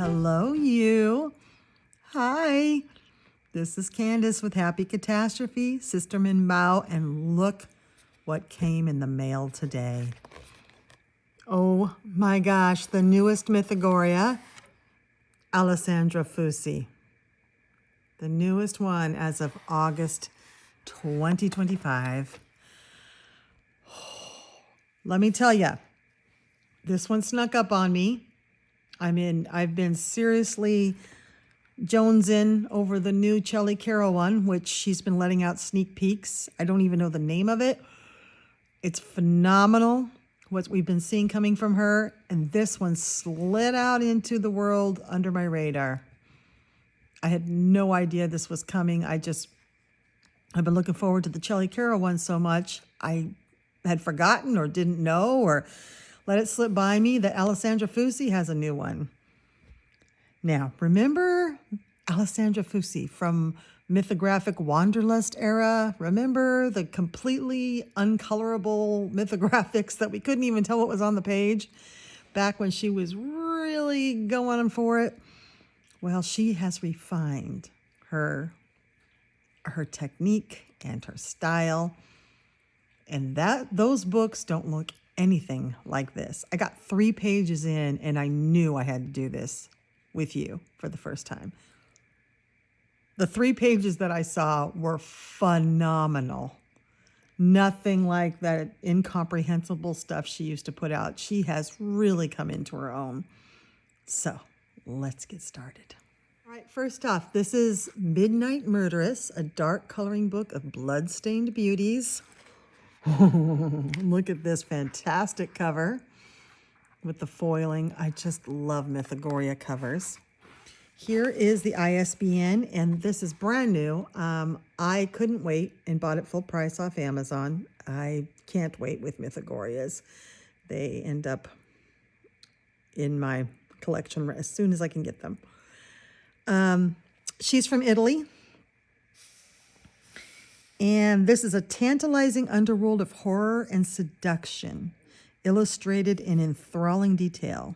Hello, you. Hi. This is Candice with Happy Catastrophe, Sister Minh Bao, and look what came in the mail today. Oh my gosh, the newest Mythagoria, Alessandra Fusi. The newest one as of August 2025. Let me tell you, this one snuck up on me. I've been seriously jonesing over the new Shelley Carroll one, which she's been letting out sneak peeks. I don't even know the name of it. It's phenomenal what we've been seeing coming from her, and this one slid out into the world under my radar. I had no idea this was coming. I've been looking forward to the Shelley Carroll one so much. I had forgotten or didn't know or let it slip by me that Alessandra Fusi has a new one. Now, remember Alessandra Fusi from mythographic Wanderlust era? Remember the completely uncolorable mythographics that we couldn't even tell what was on the page back when she was really going for it? Well, she has refined her technique and her style. And those books don't look anything like this. I got 3 pages in and I knew I had to do this with you for the first time. The 3 pages that I saw were phenomenal. Nothing like that incomprehensible stuff she used to put out. She has really come into her own. So let's get started. All right, first off, this is Midnight Murderess, a dark coloring book of blood-stained beauties. Look at this fantastic cover with the foiling. I just love Mythagoria covers. Here is the ISBN, and this is brand new. I couldn't wait and bought it full price off Amazon. I can't wait with Mythagorias. They end up in my collection as soon as I can get them. She's from Italy. And this is a tantalizing underworld of horror and seduction, illustrated in enthralling detail.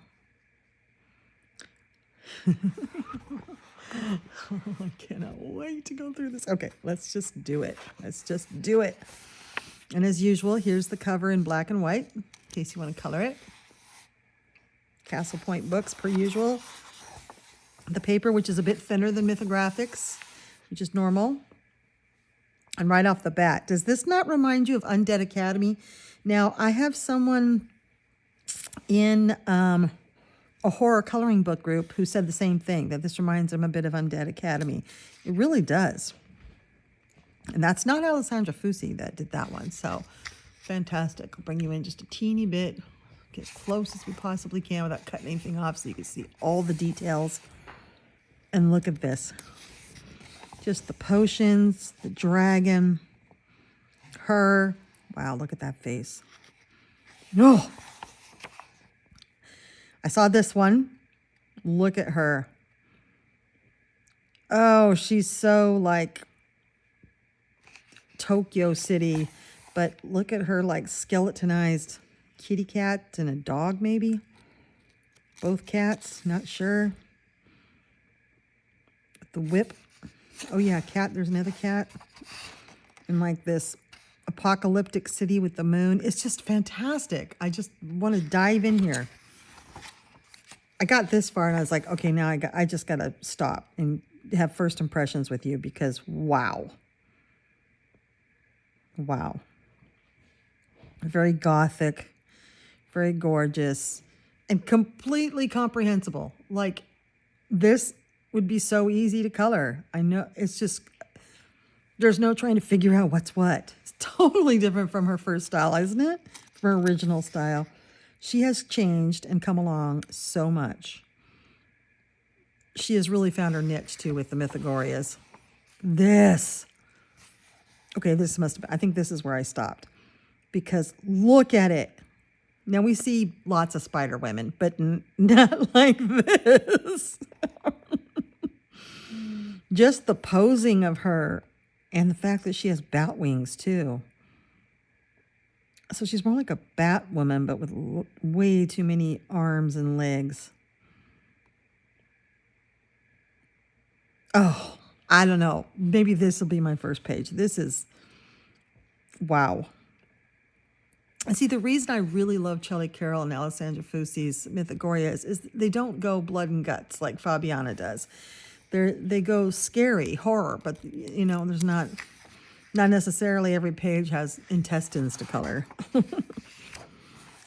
I cannot wait to go through this. Okay, let's just do it. And as usual, here's the cover in black and white, in case you want to color it. Castle Point Books, per usual. The paper, which is a bit thinner than Mythographics, which is normal. And right off the bat, does this not remind you of Undead Academy? Now, I have someone in a horror coloring book group who said the same thing, that this reminds them a bit of Undead Academy. It really does. And that's not Alessandra Fusi that did that one. So, fantastic. I'll bring you in just a teeny bit, get as close as we possibly can without cutting anything off so you can see all the details. And look at this. Just the potions, the dragon, her. Wow, look at that face. Oh, I saw this one. Look at her. Oh, she's so like Tokyo City, but look at her like skeletonized kitty cat and a dog maybe. Both cats, not sure. The whip. Oh yeah, cat, there's another cat. And like this apocalyptic city with the moon. It's just fantastic. I just want to dive in here. I got this far and I was like, okay, now I just got to stop and have first impressions with you because wow. Wow. Very gothic, very gorgeous, and completely comprehensible. Like this would be so easy to color. I know it's just, there's no trying to figure out what's what. It's totally different from her first style, isn't it? From her original style. She has changed and come along so much. She has really found her niche too with the Mythagorias. This. Okay, this must have, I think this is where I stopped. Because look at it. Now we see lots of spider women, but not like this. Just the posing of her and the fact that she has bat wings too. So she's more like a bat woman, but with way too many arms and legs. Oh, I don't know. Maybe this will be my first page. This is, wow. And see, the reason I really love Shelley Carroll and Alessandra Fusi's Mythagoria is they don't go blood and guts like Fabiana does. They go scary, horror, but there's not necessarily every page has intestines to color,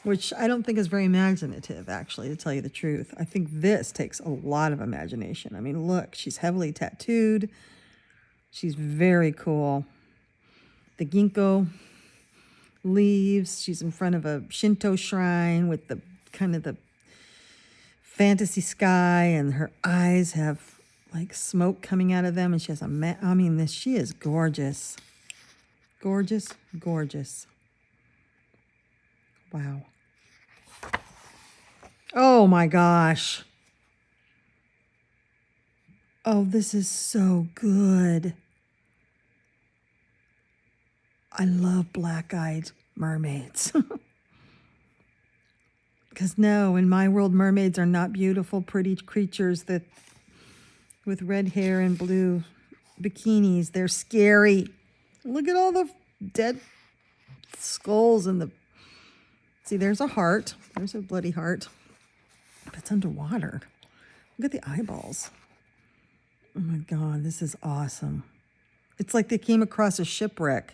which I don't think is very imaginative, actually, to tell you the truth. I think this takes a lot of imagination. I mean, look, she's heavily tattooed. She's very cool. The ginkgo leaves. She's in front of a Shinto shrine with the kind of the fantasy sky, and her eyes have like smoke coming out of them, and she has she is gorgeous. Gorgeous, gorgeous. Wow. Oh my gosh. Oh, this is so good. I love black-eyed mermaids. Because no, in my world, mermaids are not beautiful, pretty creatures that with red hair and blue bikinis. They're scary. Look at all the dead skulls and the... See, there's a heart. There's a bloody heart. But it's underwater. Look at the eyeballs. Oh my God, this is awesome. It's like they came across a shipwreck.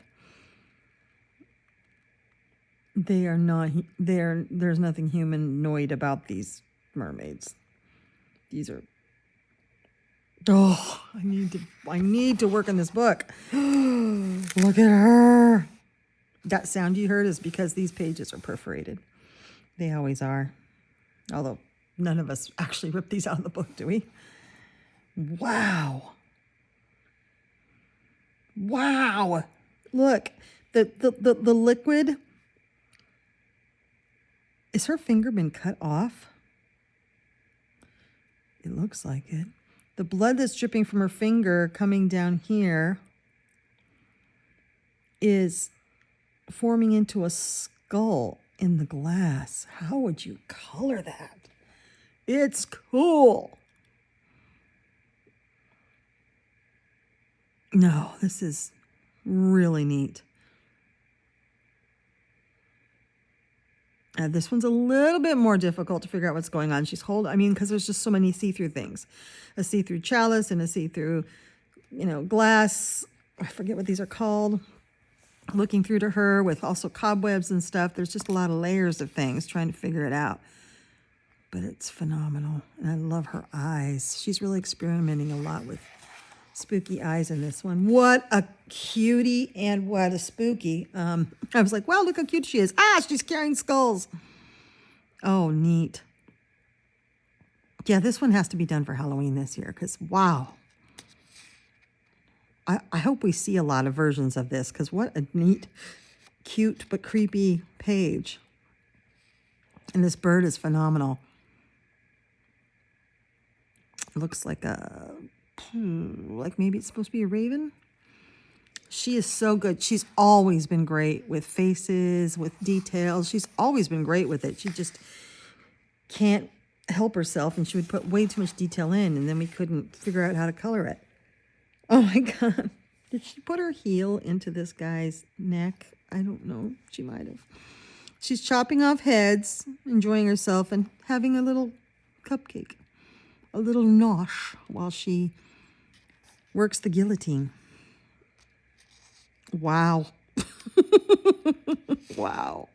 They are not, there's nothing humanoid about these mermaids. These are, oh, I need to work on this book. Look at her. That sound you heard is because these pages are perforated. They always are. Although none of us actually rip these out of the book, do we? Wow. Wow. Look, the liquid. Is her finger been cut off? It looks like it. The blood that's dripping from her finger coming down here is forming into a skull in the glass. How would you color that? It's cool. No, this is really neat. This one's a little bit more difficult to figure out what's going on. She's because there's just so many see-through things. A see-through chalice and a see-through, glass. I forget what these are called. Looking through to her with also cobwebs and stuff. There's just a lot of layers of things trying to figure it out. But it's phenomenal. And I love her eyes. She's really experimenting a lot with spooky eyes in this one. What a cutie and what a spooky. I was like, wow, look how cute she is. She's carrying skulls. Oh, neat. Yeah, this one has to be done for Halloween this year because, wow. I hope we see a lot of versions of this because what a neat, cute, but creepy page. And this bird is phenomenal. It looks like maybe it's supposed to be a raven. She is so good. She's always been great with faces, with details. She's always been great with it. She just can't help herself, and she would put way too much detail in, and then we couldn't figure out how to color it. Oh my God. Did she put her heel into this guy's neck? I don't know. She might have. She's chopping off heads, enjoying herself, and having a little cupcake, a little nosh while she works the guillotine. Wow. Wow.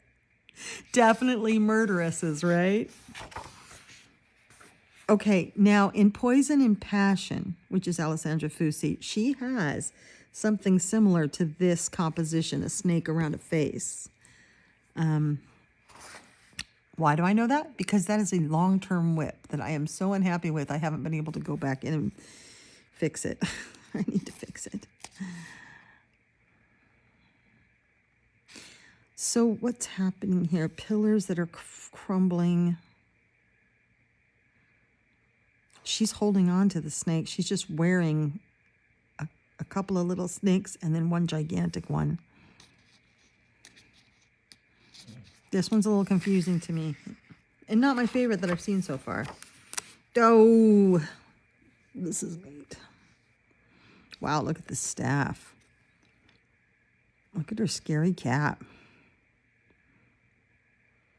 Definitely murderesses, right? Okay, now in Poison and Passion, which is Alessandra Fusi, she has something similar to this composition, a snake around a face. Why do I know that? Because that is a long-term whip that I am so unhappy with. I haven't been able to go back in and fix it. I need to fix it. So what's happening here? Pillars that are crumbling. She's holding on to the snake. She's just wearing a couple of little snakes and then one gigantic one. This one's a little confusing to me. And not my favorite that I've seen so far. Oh, this is neat. Wow, look at the staff. Look at her scary cat.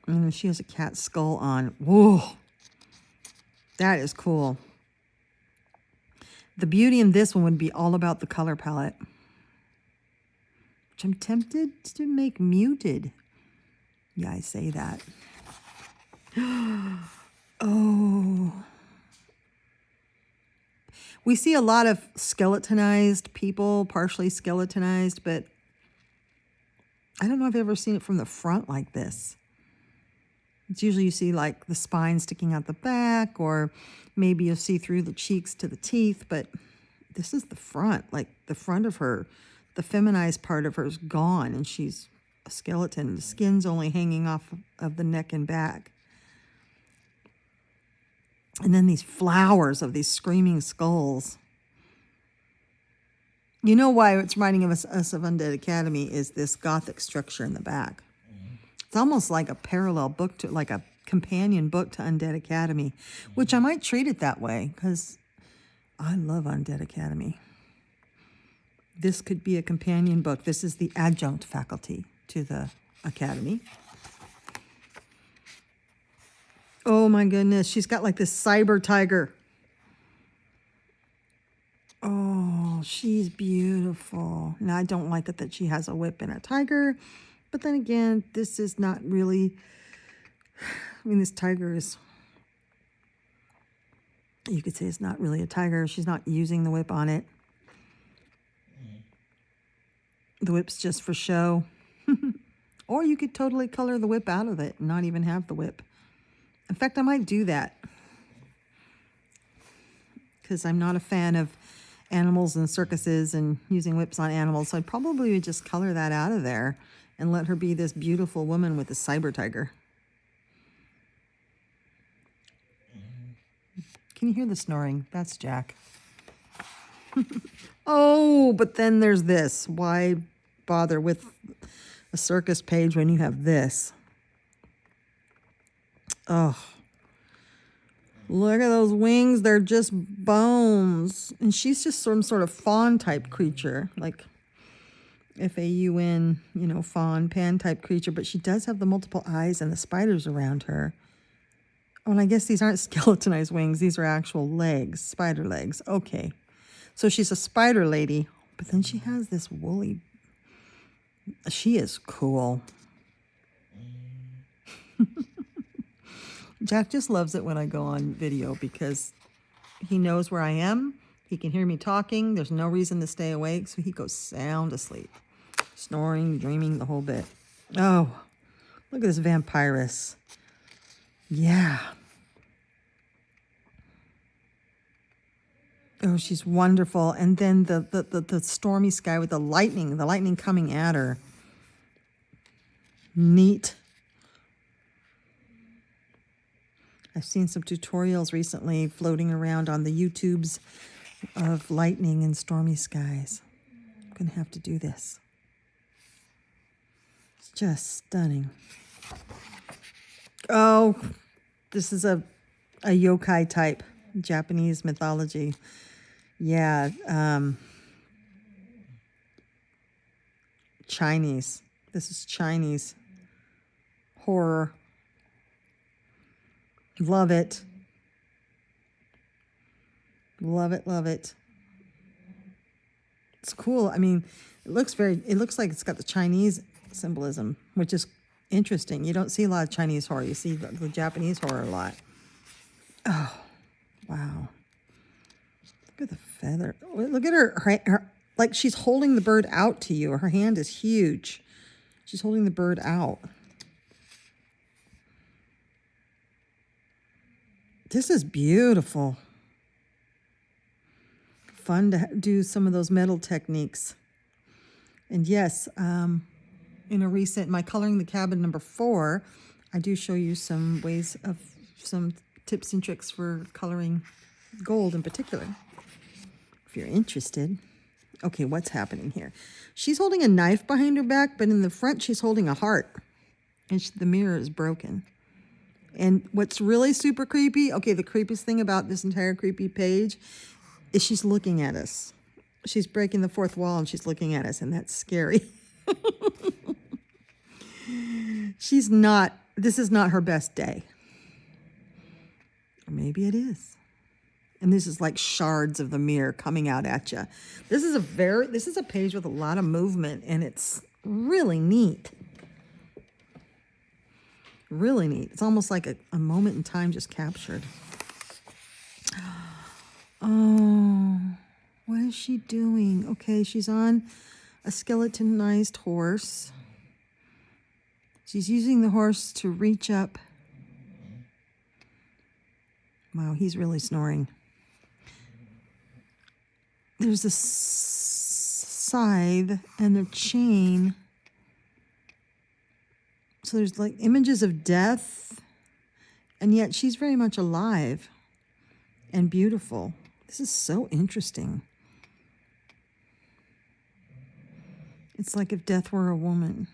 And she has a cat skull on. Whoa. That is cool. The beauty in this one would be all about the color palette, which I'm tempted to make muted. Yeah, I say that. Oh. We see a lot of skeletonized people, partially skeletonized, but I don't know if I've ever seen it from the front like this. It's usually you see like the spine sticking out the back, or maybe you'll see through the cheeks to the teeth, but this is the front, like the front of her, the feminized part of her is gone, and she's a skeleton. The skin's only hanging off of the neck and back. And then these flowers of these screaming skulls. You know why it's reminding us of Undead Academy is this Gothic structure in the back. It's almost like a parallel book to, like a companion book to Undead Academy, which I might treat it that way because I love Undead Academy. This could be a companion book. This is the adjunct faculty to the Academy. Oh my goodness, she's got like this cyber tiger. Oh, she's beautiful. Now, I don't like it that she has a whip and a tiger, but then again, this is not really, I mean, this tiger is, you could say it's not really a tiger. She's not using the whip on it. The whip's just for show. Or you could totally color the whip out of it and not even have the whip. In fact, I might do that because I'm not a fan of animals and circuses and using whips on animals. So I probably would just color that out of there and let her be this beautiful woman with a cyber tiger. Can you hear the snoring? That's Jack. Oh, but then there's this. Why bother with a circus page when you have this? Oh, look at those wings. They're just bones. And she's just some sort of fawn type creature, like Faun, you know, fawn, pan type creature. But she does have the multiple eyes and the spiders around her. Oh, and I guess these aren't skeletonized wings. These are actual legs, spider legs. Okay. So she's a spider lady, but then she has this woolly. She is cool. Jack just loves it when I go on video because he knows where I am. He can hear me talking. There's no reason to stay awake, so he goes sound asleep. Snoring, dreaming, the whole bit. Oh, look at this vampiress. Yeah. Oh, she's wonderful. And then the stormy sky with the lightning coming at her. Neat. I've seen some tutorials recently floating around on the YouTubes of lightning and stormy skies. I'm going to have to do this. It's just stunning. Oh, this is a yokai type, Japanese mythology. Yeah, Chinese. This is Chinese horror. Love it. Love it, love it. It's cool. I mean, it looks like it's got the Chinese symbolism, which is interesting. You don't see a lot of Chinese horror. You see the Japanese horror a lot. Oh, wow. Look at the feather. Look at her, like she's holding the bird out to you. Her hand is huge. She's holding the bird out. This is beautiful. Fun to do some of those metal techniques. And yes, in a recent, my Coloring the Cabin #4, I do show you some ways of, some tips and tricks for coloring gold in particular, if you're interested. Okay, what's happening here? She's holding a knife behind her back, but in the front, she's holding a heart. And the mirror is broken. And what's really super creepy, okay, the creepiest thing about this entire creepy page is she's looking at us. She's breaking the fourth wall and she's looking at us, and that's scary. This is not her best day. Or maybe it is. And this is like shards of the mirror coming out at you. This is a page with a lot of movement, and it's really neat. Really neat. It's almost like a moment in time just captured. Oh, what is she doing? Okay, she's on a skeletonized horse. She's using the horse to reach up. Wow, he's really snoring. There's a scythe and a chain. So there's like images of death, and yet she's very much alive and beautiful. This is so interesting. It's like if death were a woman.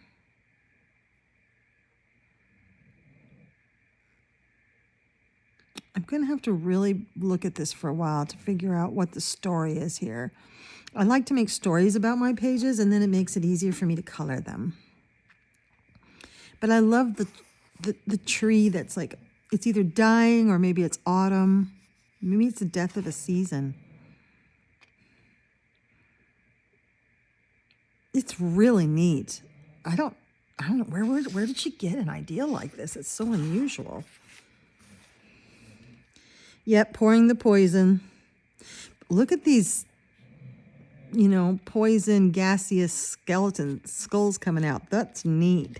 I'm going to have to really look at this for a while to figure out what the story is here. I like to make stories about my pages, and then it makes it easier for me to color them. But I love the tree that's like, it's either dying or maybe it's autumn. Maybe it's the death of a season. It's really neat. I don't know, where did she get an idea like this? It's so unusual. Yep, pouring the poison. Look at these, poison, gaseous skulls coming out. That's neat.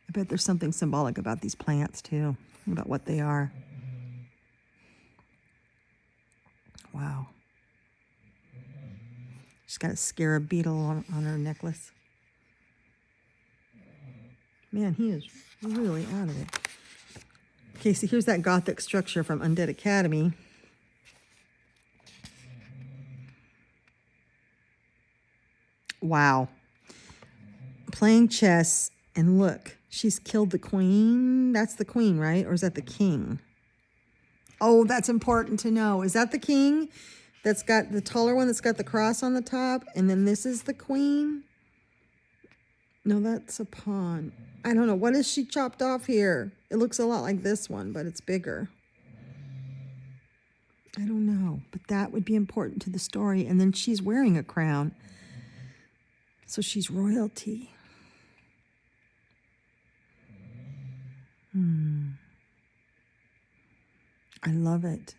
I bet there's something symbolic about these plants, too, about what they are. Wow. She's got a scarab beetle on her necklace. Man, he is really out of it. Okay, so here's that Gothic structure from Undead Academy. Wow. Playing chess, and look, she's killed the queen. That's the queen, right? Or is that the king? Oh, that's important to know. Is that the king? That's got the taller one that's got the cross on the top, and then this is the queen? No, that's a pawn. I don't know. What is she chopped off here? It looks a lot like this one, but it's bigger. I don't know, but that would be important to the story. And then she's wearing a crown, so she's royalty. I love it.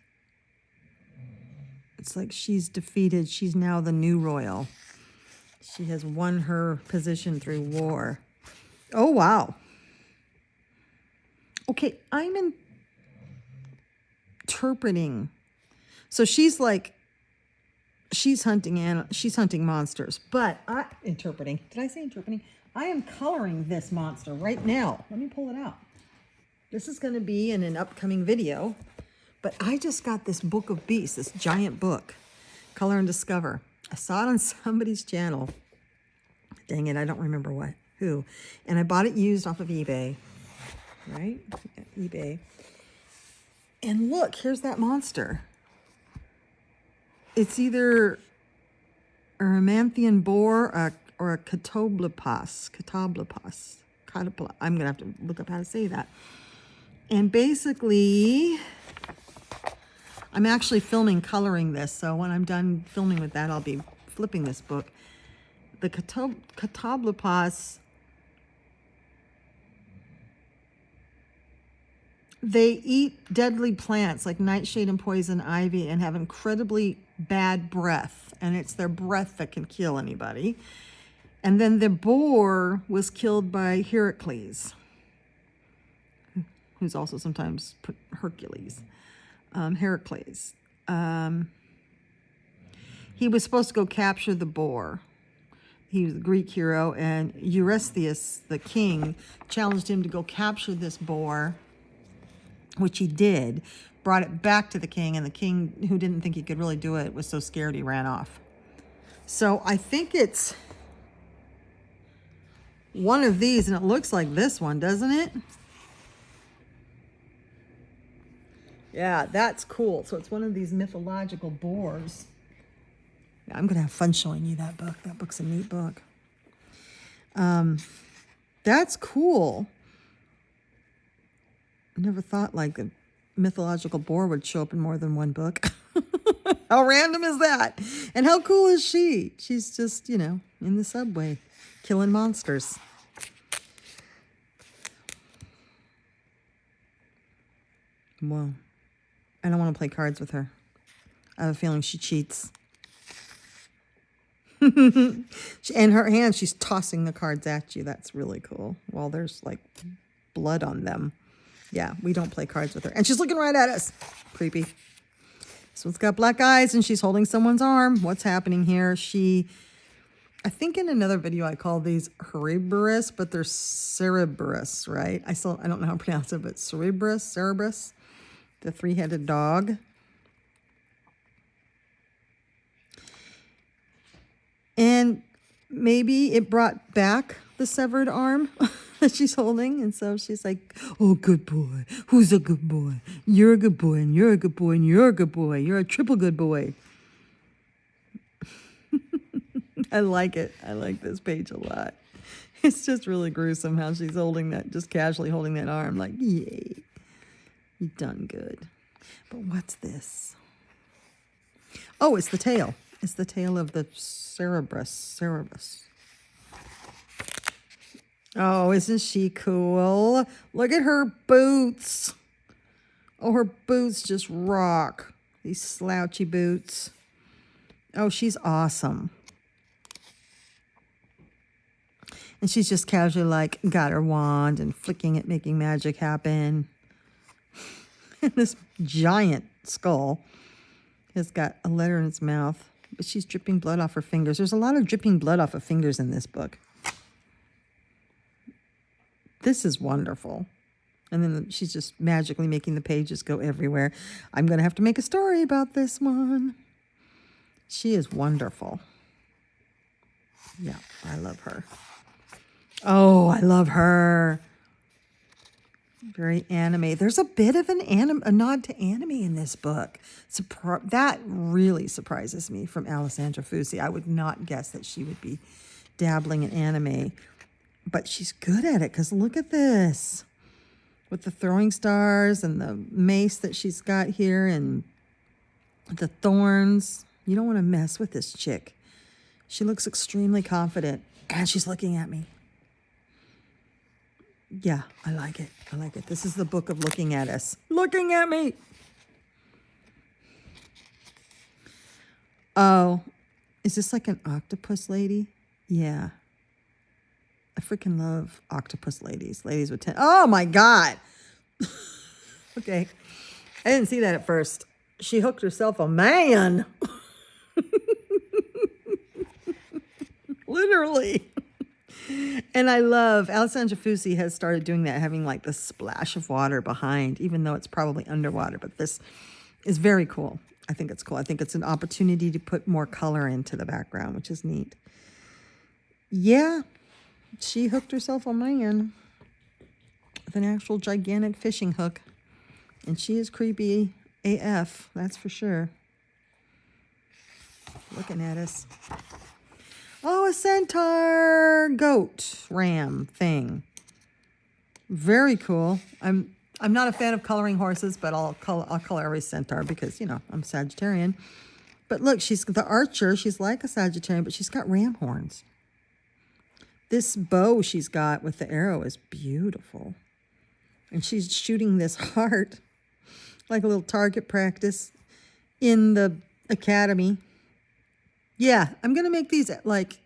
It's like she's defeated. She's now the new royal. She has won her position through war. Oh, wow. Okay, I'm interpreting. So she's hunting monsters, but interpreting. Did I say interpreting? I am coloring this monster right now. Let me pull it out. This is going to be in an upcoming video, but I just got this book of beasts, this giant book, Color and Discover. I saw it on somebody's channel. Dang it, I don't remember who. And I bought it used off of eBay, right? eBay. And look, here's that monster. It's either a Ramanthian boar or a catoblepas. I'm going to have to look up how to say that. And basically, I'm actually coloring this. So when I'm done filming with that, I'll be flipping this book. The catoblepas, they eat deadly plants like nightshade and poison ivy and have incredibly bad breath. And it's their breath that can kill anybody. And then the boar was killed by Heracles, who's also sometimes put Hercules. Heracles. He was supposed to go capture the boar. He was a Greek hero, and Eurystheus, the king, challenged him to go capture this boar, which he did, brought it back to the king, and the king, who didn't think he could really do it, was so scared he ran off. So I think it's one of these, and it looks like this one, doesn't it? Yeah, that's cool. So it's one of these mythological boars. I'm going to have fun showing you that book. That book's a neat book. That's cool. I never thought like a mythological boar would show up in more than one book. How random is that? And how cool is she? She's just, you know, in the subway, killing monsters. Well, I don't want to play cards with her. I have a feeling she cheats. In her hand, she's tossing the cards at you. That's really cool. Well, there's like blood on them. Yeah, we don't play cards with her. And she's looking right at us. Creepy. This one's got black eyes and she's holding someone's arm. What's happening here? I think in another video I call these Cerebrus, but they're Cerebrus, right? I don't know how to pronounce it, but Cerebrus, the three-headed dog. And maybe it brought back the severed arm that she's holding. And so she's like, oh, good boy. Who's a good boy? You're a good boy, and you're a good boy, and you're a good boy. You're a triple good boy. I like it. I like this page a lot. It's just really gruesome how she's holding that, just casually holding that arm. Like, yay. You've done good. But what's this? Oh, it's the tail. It's the tail of the Cerebrus. Oh, isn't she cool? Look at her boots. Oh, her boots just rock. These slouchy boots. Oh, she's awesome. And she's just casually like got her wand and flicking it, making magic happen. And this giant skull has got a letter in its mouth, but she's dripping blood off her fingers. There's a lot of dripping blood off of fingers in this book. This is wonderful. And then she's just magically making the pages go everywhere. I'm going to have to make a story about this one. She is wonderful. Yeah, I love her. Oh, I love her. Very anime. There's a bit of a nod to anime in this book. That really surprises me from Alessandra Fusi. I would not guess that she would be dabbling in anime. But she's good at it because look at this. With the throwing stars and the mace that she's got here and the thorns. You don't want to mess with this chick. She looks extremely confident and she's looking at me. Yeah, I like it. I like it. This is the book of looking at us. Looking at me. Oh, is this like an octopus lady? Yeah. I freaking love octopus ladies. Ladies with 10. Oh my God. Okay. I didn't see that at first. She hooked herself a man. Literally. And I love, Alessandra Fusi has started doing that, having like the splash of water behind, even though it's probably underwater. But this is very cool. I think it's cool. I think it's an opportunity to put more color into the background, which is neat. Yeah, she hooked herself a man with an actual gigantic fishing hook. And she is creepy AF, that's for sure. Looking at us. Oh, a centaur goat ram thing. Very cool. I'm not a fan of coloring horses, but I'll color every centaur because, you know, I'm Sagittarian. But look, she's the archer. She's like a Sagittarian, but she's got ram horns. This bow she's got with the arrow is beautiful. And she's shooting this heart like a little target practice in the academy. Yeah, I'm going to make these like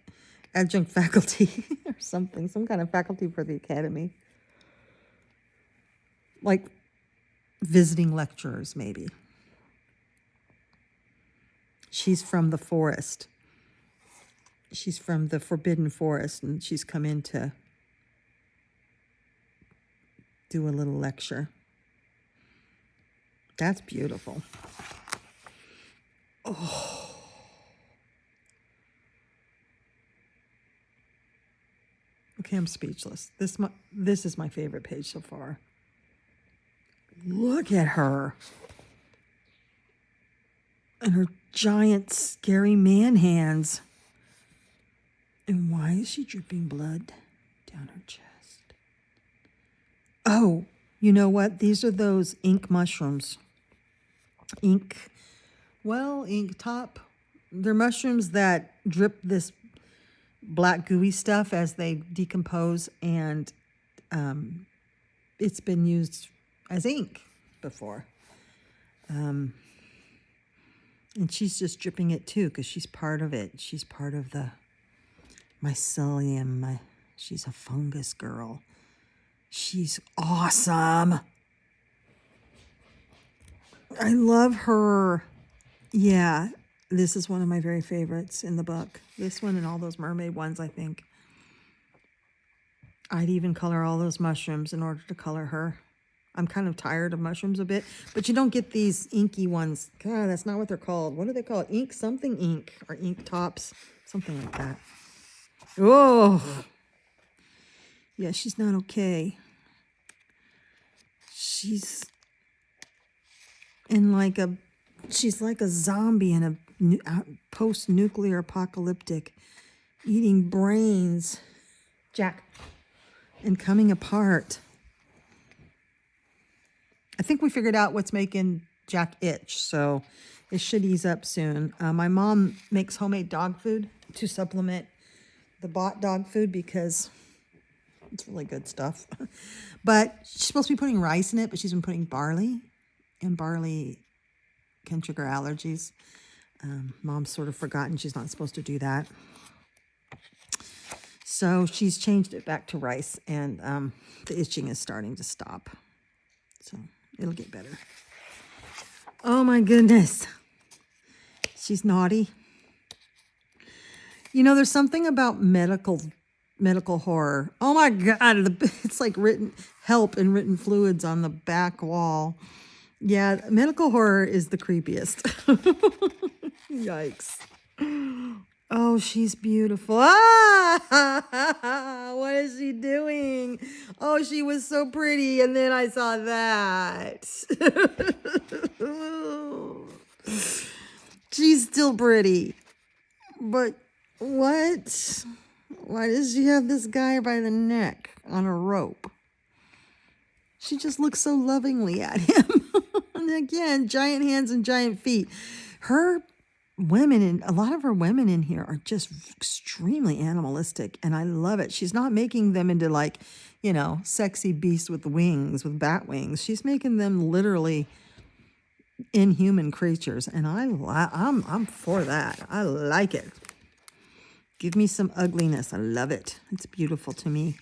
adjunct faculty or something, some kind of faculty for the academy. Like visiting lecturers, maybe. She's from the forest. She's from the forbidden forest, and she's come in to do a little lecture. That's beautiful. Oh. Okay, I'm speechless. This is my favorite page so far. Look at her. And her giant, scary man hands. And why is she dripping blood down her chest? Oh, you know what? These are those ink mushrooms. Ink top. They're mushrooms that drip this black gooey stuff as they decompose, and it's been used as ink before. And she's just dripping it too because she's part of it. She's part of the mycelium. She's a fungus girl. She's awesome. I love her. Yeah, this is one of my very favorites in the book. This one and all those mermaid ones, I think. I'd even color all those mushrooms in order to color her. I'm kind of tired of mushrooms a bit, but you don't get these inky ones. God, that's not what they're called. What do they call it? Ink something ink or ink tops, something like that. Oh, yeah, she's not okay. She's like a zombie in a post-nuclear apocalyptic, eating brains, Jack, and coming apart. I think we figured out what's making Jack itch, so it should ease up soon. My mom makes homemade dog food to supplement the bought dog food because it's really good stuff. But she's supposed to be putting rice in it, but she's been putting barley, and barley can trigger allergies. Mom's sort of forgotten she's not supposed to do that. So she's changed it back to rice, and the itching is starting to stop. So it'll get better. Oh my goodness. She's naughty. You know, there's something about medical horror. Oh my God. It's like written help in written fluids on the back wall. Yeah, medical horror is the creepiest. Yikes. Oh, she's beautiful. Ah, what is she doing? Oh, she was so pretty, and then I saw that. She's still pretty. But what? Why does she have this guy by the neck on a rope? She just looks so lovingly at him. And again, giant hands and giant feet. Her women, and a lot of her women in here are just extremely animalistic, and I love it. She's not making them into like, you know, sexy beasts with wings, with bat wings. She's making them literally inhuman creatures, and I'm for that. I like it. Give me some ugliness. I love it. It's beautiful to me.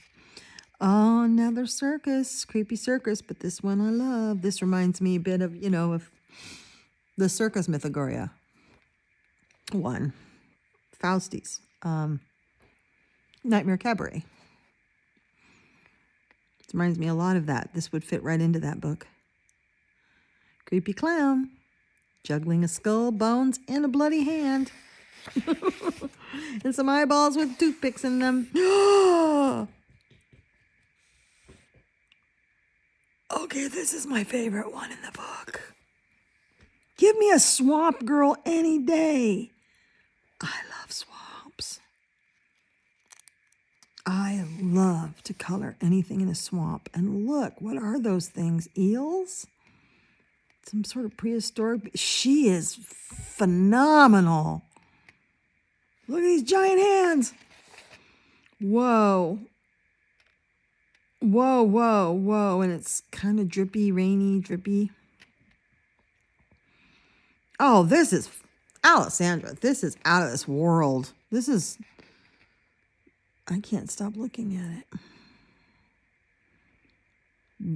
Oh, another circus, creepy circus, but this one I love. This reminds me a bit of, you know, of the circus Mythagoria one, Fausti's, Nightmare Cabaret. It reminds me a lot of that. This would fit right into that book. Creepy clown, juggling a skull, bones, and a bloody hand. And some eyeballs with toothpicks in them. Okay, this is my favorite one in the book. Give me a swamp girl any day. I love swamps. I love to color anything in a swamp. And look, what are those things? Eels? Some sort of prehistoric. She is phenomenal. Look at these giant hands. Whoa. Whoa, whoa, whoa. And it's kind of drippy, rainy, drippy. Oh, this is Alessandra. This is out of this world. This is, I can't stop looking at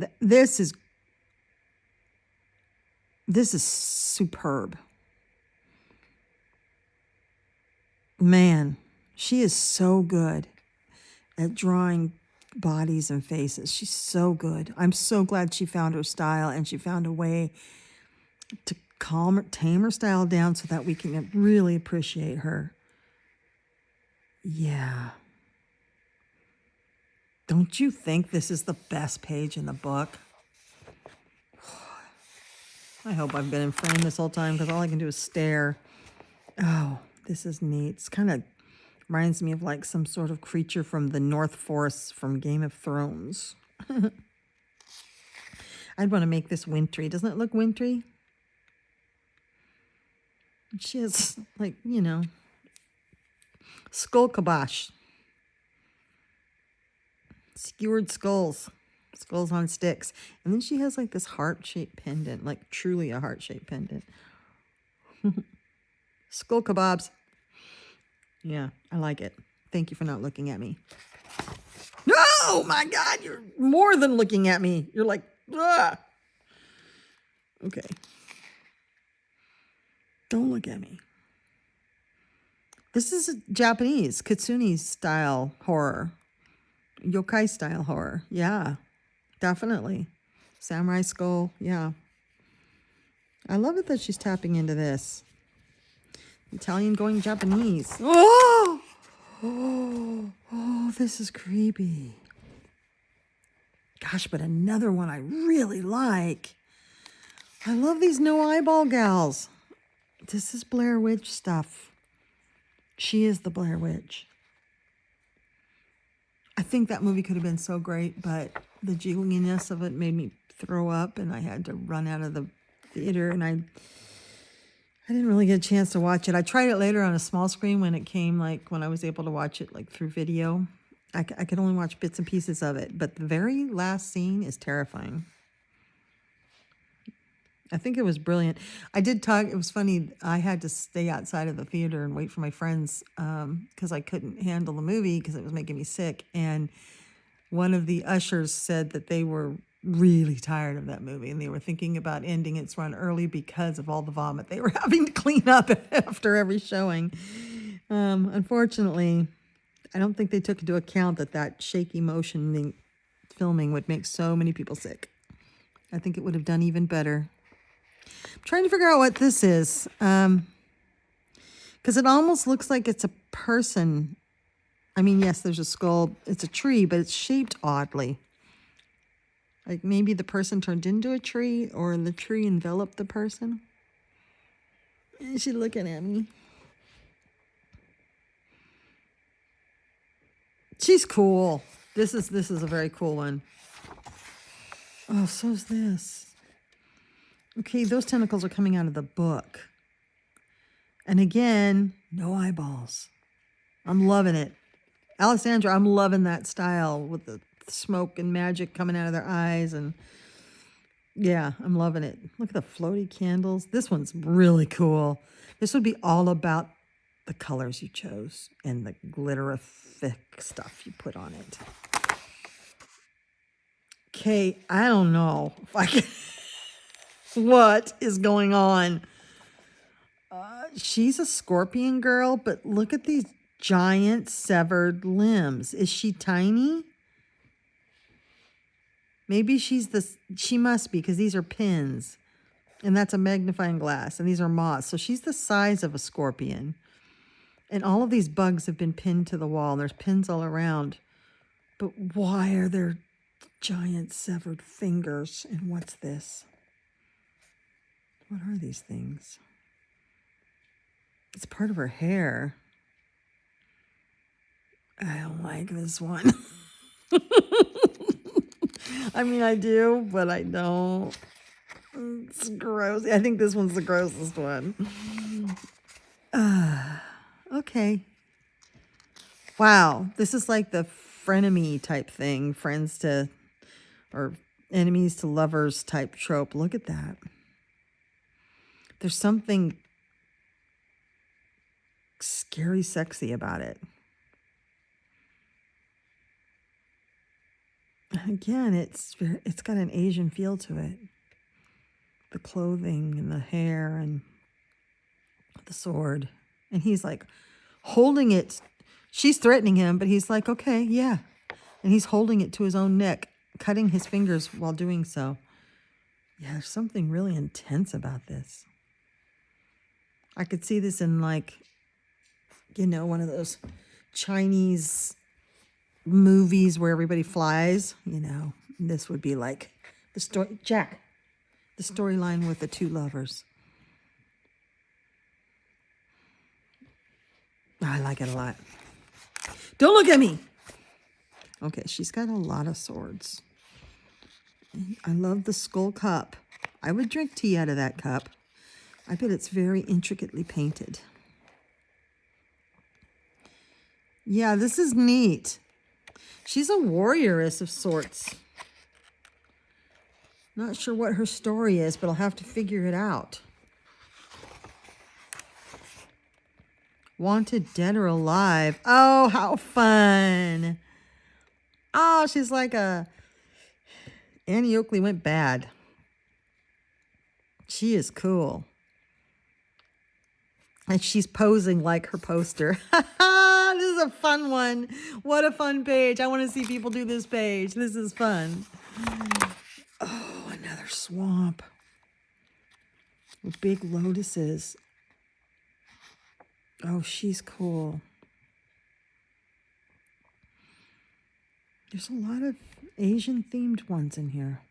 it. This is superb. Man, she is so good at drawing bodies and faces. She's so good. I'm so glad she found her style, and she found a way to tame her style down so that we can really appreciate her. Yeah. Don't you think this is the best page in the book? I hope I've been in frame this whole time because all I can do is stare. Oh, this is neat. It's kind of reminds me of like some sort of creature from the North Forest from Game of Thrones. I'd want to make this wintry. Doesn't it look wintry? She has, like, you know, skull kibosh. Skewered skulls. Skulls on sticks. And then she has like this heart-shaped pendant, like truly a heart-shaped pendant. Skull kebabs. Yeah, I like it. Thank you for not looking at me. No, my God, you're more than looking at me. You're like, ah. Okay. Don't look at me. This is a Japanese kitsune style horror. Yokai style horror. Yeah, definitely. Samurai skull. Yeah. I love it that she's tapping into this. Italian going Japanese. Oh! Oh, this is creepy. Gosh, but another one I really like. I love these no eyeball gals. This is Blair Witch stuff. She is the Blair Witch. I think that movie could have been so great, but the jigginess of it made me throw up, and I had to run out of the theater, and I didn't really get a chance to watch it. I tried it later on a small screen when it came, like when I was able to watch it like through video. I could only watch bits and pieces of it, but the very last scene is terrifying. I think it was brilliant. I did talk, it was funny, I had to stay outside of the theater and wait for my friends because I couldn't handle the movie because it was making me sick. And one of the ushers said that they were really tired of that movie and they were thinking about ending its run early because of all the vomit they were having to clean up after every showing. Unfortunately, I don't think they took into account that shaky motion filming would make so many people sick. I think it would have done even better. I'm trying to figure out what this is. Because it almost looks like it's a person. I mean, yes, there's a skull. It's a tree, but it's shaped oddly. Like maybe the person turned into a tree or the tree enveloped the person. Is she looking at me? She's cool. This is a very cool one. Oh, so's this. Okay, those tentacles are coming out of the book. And again, no eyeballs. I'm loving it. Alessandra, I'm loving that style with the smoke and magic coming out of their eyes. And yeah, I'm loving it. Look at the floaty candles. This one's really cool. This would be all about the colors you chose and the glitterific stuff you put on it. Okay, I don't know if I can... What is going on? She's a scorpion girl, but look at these giant severed limbs. Is she tiny? Maybe she must be because these are pins and that's a magnifying glass and these are moths. So she's the size of a scorpion. And all of these bugs have been pinned to the wall. There's pins all around. But why are there giant severed fingers? And what's this? What are these things? It's part of her hair. I don't like this one. I mean, I do, but I don't. It's gross. I think this one's the grossest one. Okay. Wow. This is like the frenemy type thing. Friends to, or enemies to lovers type trope. Look at that. There's something scary sexy about it. Again, it's got an Asian feel to it. The clothing and the hair and the sword. And he's like holding it. She's threatening him, but he's like, okay, yeah. And he's holding it to his own neck, cutting his fingers while doing so. Yeah, there's something really intense about this. I could see this in like, you know, one of those Chinese movies where everybody flies, you know. This would be like the The storyline with the two lovers. I like it a lot. Don't look at me. Okay, she's got a lot of swords. I love the skull cup. I would drink tea out of that cup. I bet it's very intricately painted. Yeah, this is neat. She's a warrioress of sorts. Not sure what her story is, but I'll have to figure it out. Wanted dead or alive. Oh, how fun. Oh, she's like a Annie Oakley went bad. She is cool. And she's posing like her poster. This is a fun one. What a fun page. I want to see people do this page. This is fun. Oh, another swamp with big lotuses. Oh, she's cool. There's a lot of Asian themed ones in here.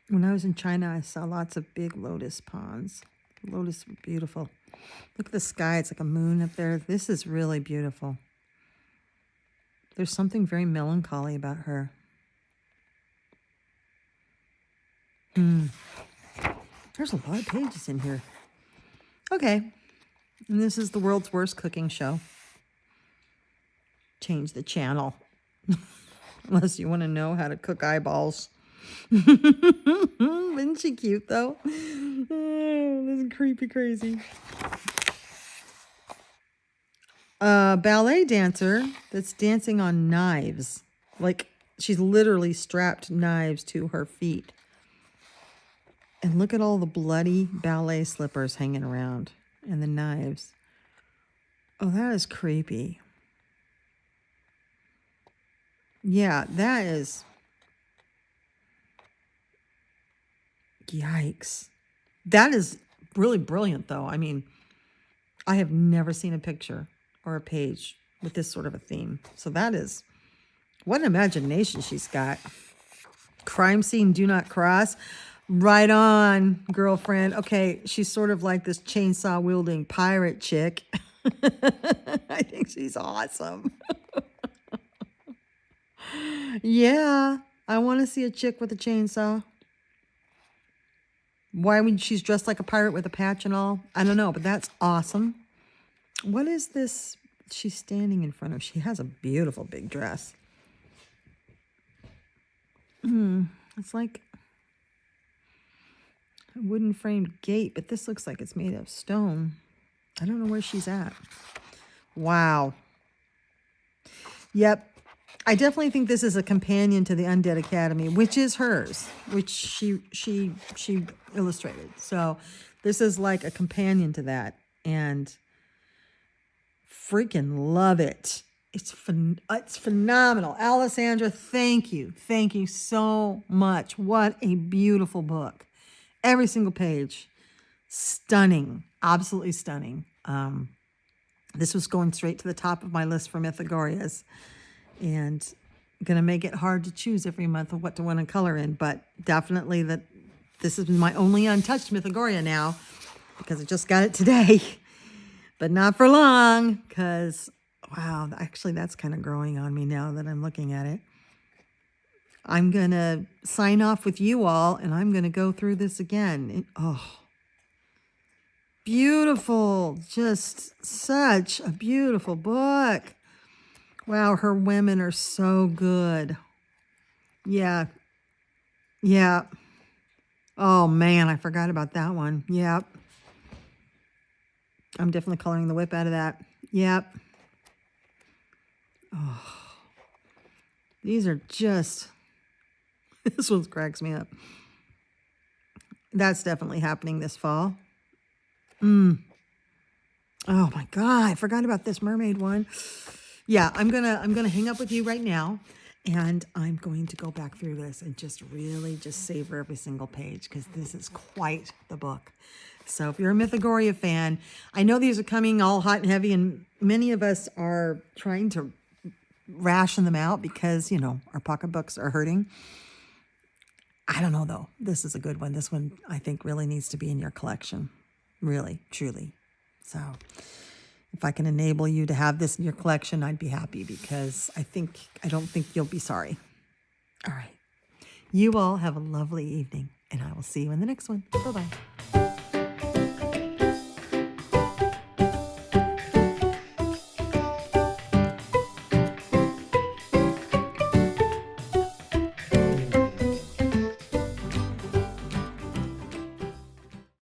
When I was in China, I saw lots of big lotus ponds. The lotus were beautiful. Look at the sky. It's like a moon up there. This is really beautiful. There's something very melancholy about her. There's a lot of pages in here. Okay. And this is the world's worst cooking show. Change the channel. Unless you want to know how to cook eyeballs. Isn't she cute, though? Oh, this is creepy crazy. A ballet dancer that's dancing on knives. Like, she's literally strapped knives to her feet. And look at all the bloody ballet slippers hanging around. And the knives. Oh, that is creepy. Yeah, that is... Yikes. That is really brilliant, though. I mean, I have never seen a picture or a page with this sort of a theme. So that is... What an imagination she's got. Crime scene, do not cross. Right on, girlfriend. Okay, she's sort of like this chainsaw-wielding pirate chick. I think she's awesome. Yeah, I want to see a chick with a chainsaw. Why would she's dressed like a pirate with a patch and all? I don't know, but that's awesome. What is this she's standing in front of? She has a beautiful big dress. It's like a wooden framed gate, but this looks like it's made of stone. I don't know where she's at. Wow. Yep. I definitely think this is a companion to the Undead Academy, which is hers, which she illustrated. So this is like a companion to that, and freaking love it. It's phenomenal. Alessandra, thank you. Thank you so much. What a beautiful book. Every single page. Stunning. Absolutely stunning. This was going straight to the top of my list for Mythagorias. And I'm going to make it hard to choose every month of what to want to color in. But definitely that this is my only untouched Mythagoria now. Because I just got it today. But not for long. Because... wow, actually, that's kind of growing on me now that I'm looking at it. I'm going to sign off with you all, and I'm going to go through this again. Beautiful. Just such a beautiful book. Wow, her women are so good. Yeah. Yeah. Oh, man, I forgot about that one. Yep. I'm definitely coloring the whip out of that. Yep. Oh, these are just, this one cracks me up. That's definitely happening this fall. Oh my God, I forgot about this mermaid one. Yeah, I'm gonna hang up with you right now, and I'm going to go back through this and just really just savor every single page, because this is quite the book. So if you're a Mythagoria fan, I know these are coming all hot and heavy, and many of us are trying to ration them out because, you know, our pocketbooks are hurting. I don't know, though. This is a good one. This one, I think, really needs to be in your collection. Really, truly. So if I can enable you to have this in your collection, I'd be happy, because I don't think you'll be sorry. All right. You all have a lovely evening, and I will see you in the next one. Bye-bye.